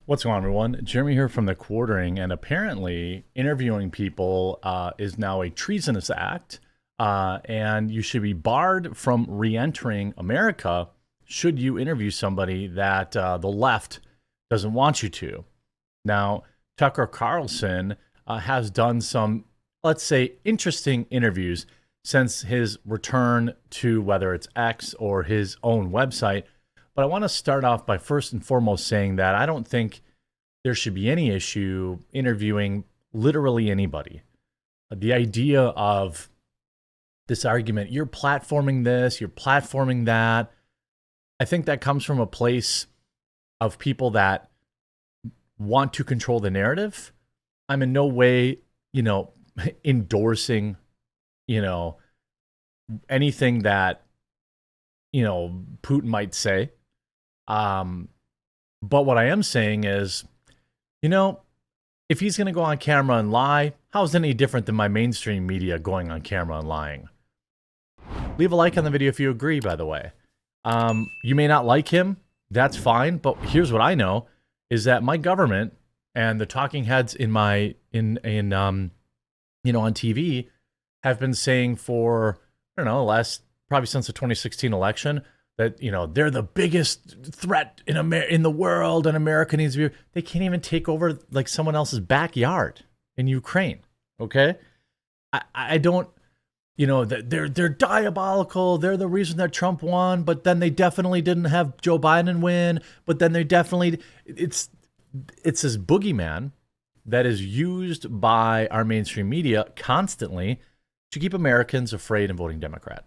What's going on, everyone? Jeremy here from The Quartering, and apparently interviewing people is now a treasonous act, and you should be barred from re-entering America should you interview somebody that the left doesn't want you to. Now, Tucker Carlson has done some, let's say, interesting interviews since his return to whether it's X or his own website. But I want to start off by first and foremost saying that I don't think there should be any issue interviewing literally anybody. The idea of this argument, you're platforming this, you're platforming that, I think that comes from a place of people that want to control the narrative. I'm in no way, endorsing, anything that, Putin might say. But what I am saying is, if he's going to go on camera and lie, how is it any different than my mainstream media going on camera and lying? Leave a like on the video if you agree, by the way. You may not like him. That's fine. But here's what I know is that my government and the talking heads on TV have been saying for, probably since the 2016 election, that, they're the biggest threat in the world, and America needs to be. They can't even take over like someone else's backyard in Ukraine. Okay, I don't. They're diabolical. They're the reason that Trump won, but then they definitely didn't have Joe Biden win. But then they definitely it's this boogeyman that is used by our mainstream media constantly to keep Americans afraid and voting Democrat.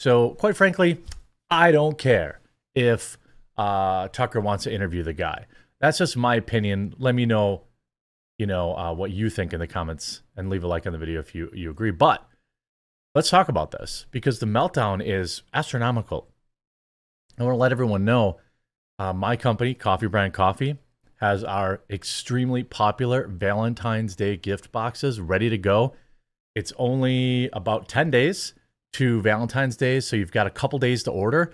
So quite frankly, I don't care if Tucker wants to interview the guy. That's just my opinion. Let me know, what you think in the comments, and leave a like on the video if you agree. But let's talk about this, because the meltdown is astronomical. I want to let everyone know my company, Coffee Brand Coffee, has our extremely popular Valentine's Day gift boxes ready to go. It's only about 10 days to Valentine's Day, so you've got a couple days to order.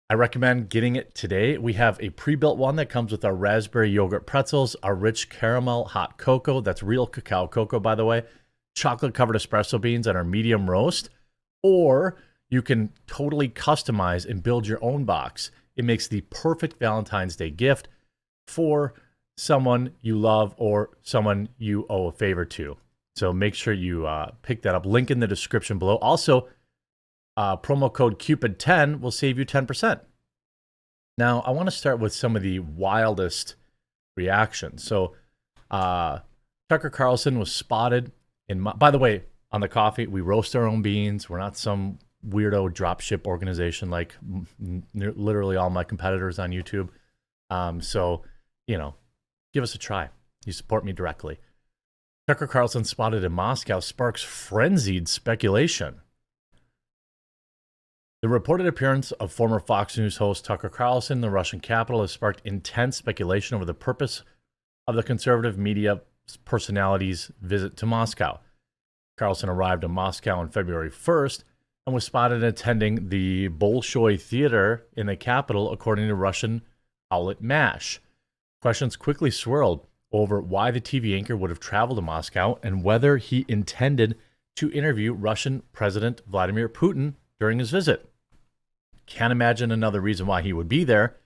I recommend getting it today. We have a pre-built one that comes with our raspberry yogurt pretzels, our rich caramel hot cocoa, that's real cacao cocoa, by the way, chocolate-covered espresso beans, and our medium roast. Or you can totally customize and build your own box. It makes the perfect Valentine's Day gift for someone you love or someone you owe a favor to. So make sure you pick that up. Link in the description below. Also, promo code Cupid10 will save you 10%. Now, I want to start with some of the wildest reactions. So, Tucker Carlson was spotted by the way, on the coffee, we roast our own beans. We're not some weirdo dropship organization like literally all my competitors on YouTube. So, give us a try. You support me directly. Tucker Carlson spotted in Moscow sparks frenzied speculation. The reported appearance of former Fox News host Tucker Carlson in the Russian capital has sparked intense speculation over the purpose of the conservative media personality's visit to Moscow. Carlson arrived in Moscow on February 1st and was spotted attending the Bolshoi Theater in the capital, according to Russian outlet MASH. Questions quickly swirled over why the TV anchor would have traveled to Moscow and whether he intended to interview Russian President Vladimir Putin during his visit. Can't imagine another reason why he would be there.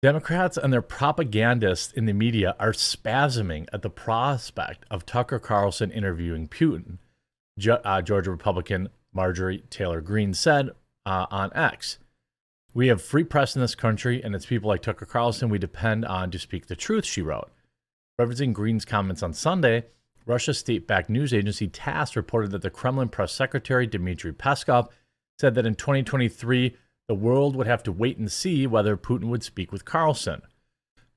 Democrats and their propagandists in the media are spasming at the prospect of Tucker Carlson interviewing Putin, Georgia Republican Marjorie Taylor Greene said on X. We have free press in this country, and it's people like Tucker Carlson we depend on to speak the truth, she wrote. Referencing Greene's comments on Sunday, Russia's state-backed news agency TASS reported that the Kremlin press secretary, Dmitry Peskov, said that in 2023, the world would have to wait and see whether Putin would speak with Carlson.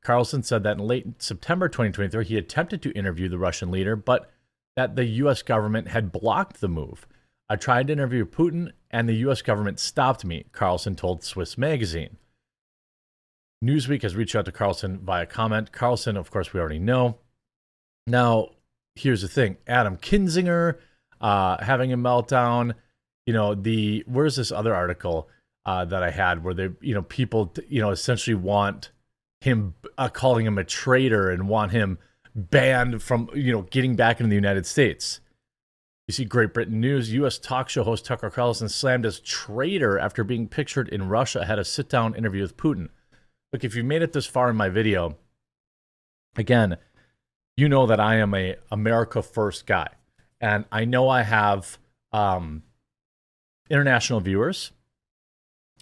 Carlson said that in late September 2023, he attempted to interview the Russian leader, but that the U.S. government had blocked the move. I tried to interview Putin, and the U.S. government stopped me, Carlson told Swiss Magazine. Newsweek has reached out to Carlson via comment. Carlson, of course, we already know. Now, here's the thing. Adam Kinzinger having a meltdown. Where's this other article that I had where they, people, essentially want him calling him a traitor and want him banned from, getting back into the United States. You see Great Britain news. U.S. talk show host Tucker Carlson slammed as traitor after being pictured in Russia, had a sit-down interview with Putin. Look, if you made it this far in my video, again, you know that I am a America First guy. And I know I have international viewers.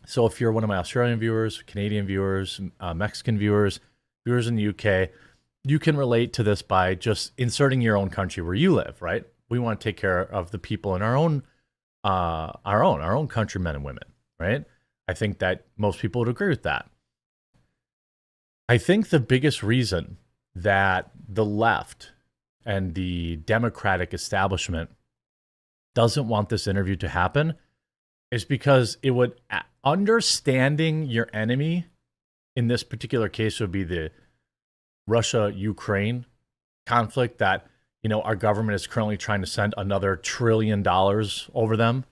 So if you're one of my Australian viewers, Canadian viewers, Mexican viewers in the UK, you can relate to this by just inserting your own country where you live, right? We want to take care of the people in our own countrymen and women, right? I think that most people would agree with that. I think the biggest reason that the left and the Democratic establishment doesn't want this interview to happen is because it would, understanding your enemy in this particular case would be the Russia-Ukraine conflict that, our government is currently trying to send another $1 trillion over them,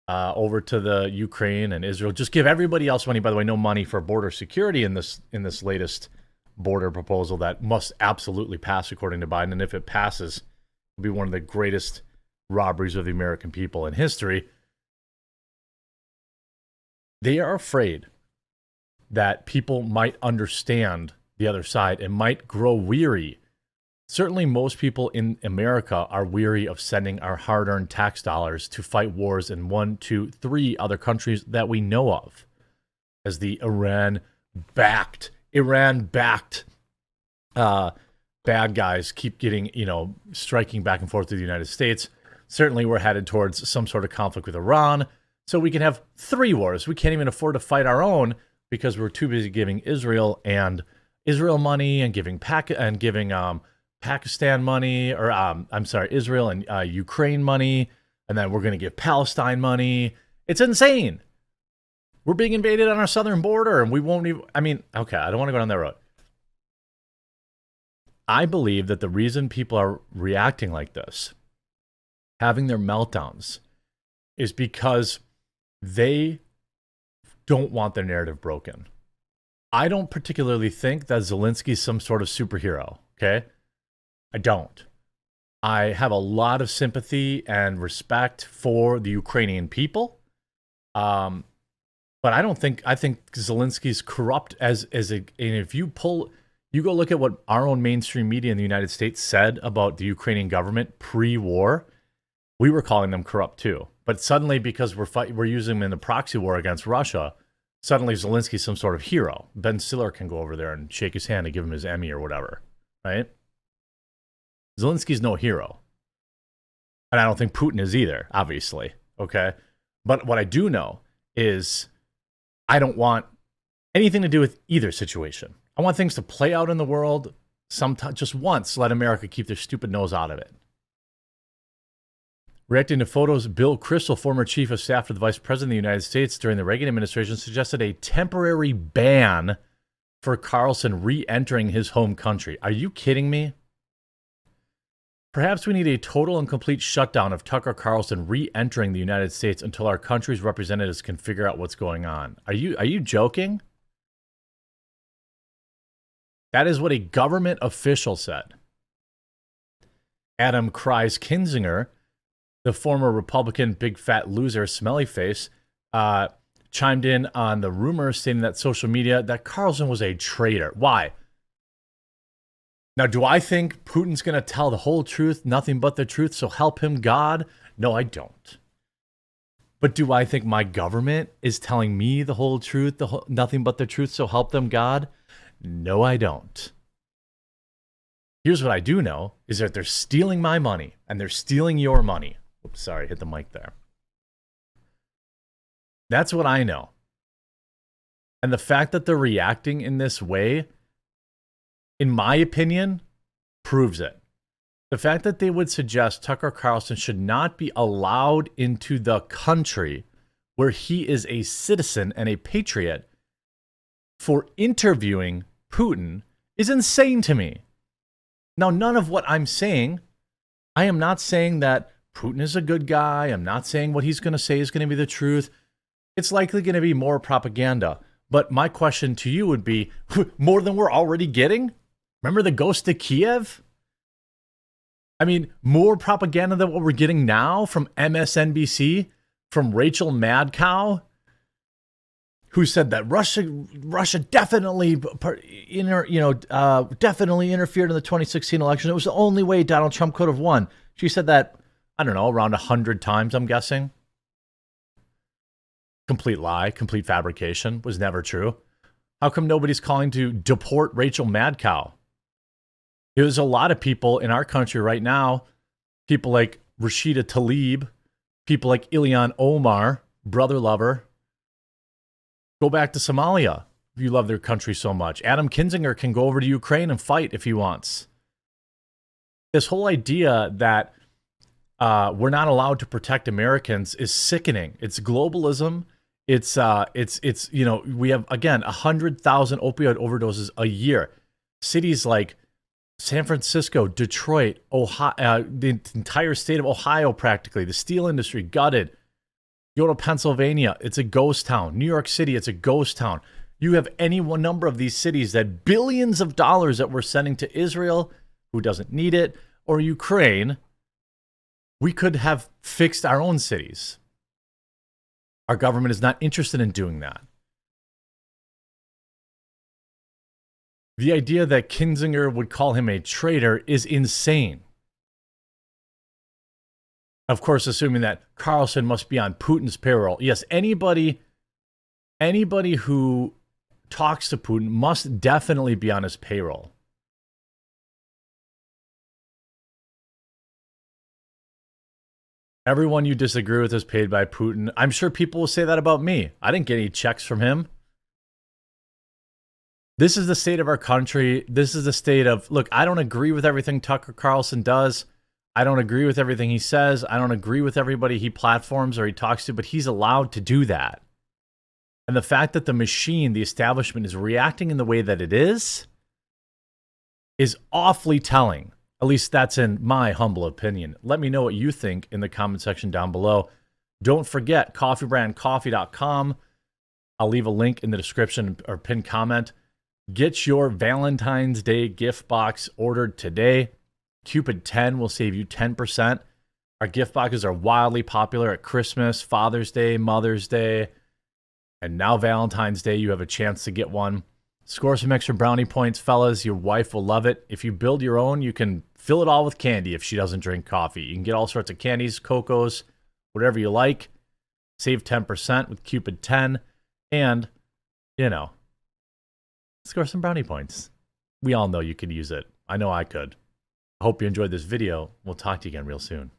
over to the Ukraine and Israel. Just give everybody else money. By the way, no money for border security in this latest border proposal that must absolutely pass according to Biden. And if it passes, it'll be one of the greatest robberies of the American people in history. They are afraid that people might understand the other side and might grow weary. Certainly most people in America are weary of sending our hard-earned tax dollars to fight wars in 1, 2, 3 other countries that we know of. As the Iran-backed bad guys keep getting, striking back and forth to the United States. Certainly we're headed towards some sort of conflict with Iran. So we can have 3 wars. We can't even afford to fight our own because we're too busy giving Israel money and giving Pakistan money, or Israel and Ukraine money, and then we're going to give Palestine money. It's insane. We're being invaded on our southern border, and we won't even, okay, I don't want to go down that road. I believe that the reason people are reacting like this, having their meltdowns, is because they don't want their narrative broken. I don't particularly think that Zelensky's some sort of superhero, okay? I don't. I have a lot of sympathy and respect for the Ukrainian people. But I think Zelensky's corrupt and if you go look at what our own mainstream media in the United States said about the Ukrainian government pre-war, we were calling them corrupt too. But suddenly, because we're using them in the proxy war against Russia, suddenly Zelensky's some sort of hero. Ben Stiller can go over there and shake his hand and give him his Emmy or whatever, right? Zelensky's no hero. And I don't think Putin is either, obviously, okay? But what I do know is I don't want anything to do with either situation. I want things to play out in the world just once. Let America keep their stupid nose out of it. Reacting to photos, Bill Kristol, former chief of staff to the vice president of the United States during the Reagan administration, suggested a temporary ban for Carlson re-entering his home country. Are you kidding me? Perhaps we need a total and complete shutdown of Tucker Carlson re-entering the United States until our country's representatives can figure out what's going on. Are you joking? That is what a government official said. Adam Kreis Kinzinger, the former Republican big fat loser, smelly face, chimed in on the rumor stating that social media that Carlson was a traitor. Why? Now, do I think Putin's going to tell the whole truth, nothing but the truth, so help him God? No, I don't. But do I think my government is telling me the whole truth, nothing but the truth, so help them God? No, I don't. Here's what I do know, is that they're stealing my money, and they're stealing your money. Oops, sorry, hit the mic there. That's what I know. And the fact that they're reacting in this way, in my opinion, proves it. The fact that they would suggest Tucker Carlson should not be allowed into the country where he is a citizen and a patriot for interviewing Putin is insane to me. Now, none of what I'm saying, I am not saying that Putin is a good guy. I'm not saying what he's going to say is going to be the truth. It's likely going to be more propaganda. But my question to you would be, more than we're already getting? Remember the ghost of Kiev? I mean, more propaganda than what we're getting now from MSNBC, from Rachel Madcow, who said that Russia definitely, definitely interfered in the 2016 election. It was the only way Donald Trump could have won. She said that, I don't know, around 100 times, I'm guessing. Complete lie, complete fabrication, was never true. How come nobody's calling to deport Rachel Madcow? There's a lot of people in our country right now, people like Rashida Tlaib, people like Ilhan Omar, brother lover. Go back to Somalia if you love their country so much. Adam Kinzinger can go over to Ukraine and fight if he wants. This whole idea that we're not allowed to protect Americans is sickening. It's globalism. It's we have, again, 100,000 opioid overdoses a year. Cities like San Francisco, Detroit, Ohio, the entire state of Ohio, practically, the steel industry gutted. Go to Pennsylvania, it's a ghost town. New York City, it's a ghost town. You have any one number of these cities that billions of dollars that we're sending to Israel, who doesn't need it, or Ukraine, we could have fixed our own cities. Our government is not interested in doing that. The idea that Kinzinger would call him a traitor is insane. Of course, assuming that Carlson must be on Putin's payroll. Yes, anybody who talks to Putin must definitely be on his payroll. Everyone you disagree with is paid by Putin. I'm sure people will say that about me. I didn't get any checks from him. This is the state of our country. This is the state of, look, I don't agree with everything Tucker Carlson does. I don't agree with everything he says. I don't agree with everybody he platforms or he talks to, but he's allowed to do that. And the fact that the machine, the establishment, is reacting in the way that it is awfully telling. At least that's in my humble opinion. Let me know what you think in the comment section down below. Don't forget, coffeebrandcoffee.com. I'll leave a link in the description or pinned comment. Get your Valentine's Day gift box ordered today. Cupid 10 will save you 10%. Our gift boxes are wildly popular at Christmas, Father's Day, Mother's Day, and now Valentine's Day. You have a chance to get one. Score some extra brownie points, fellas. Your wife will love it. If you build your own, you can fill it all with candy if she doesn't drink coffee. You can get all sorts of candies, cocos, whatever you like. Save 10% with Cupid 10. And, score some brownie points. We all know you could use it. I know I could. I hope you enjoyed this video. We'll talk to you again real soon.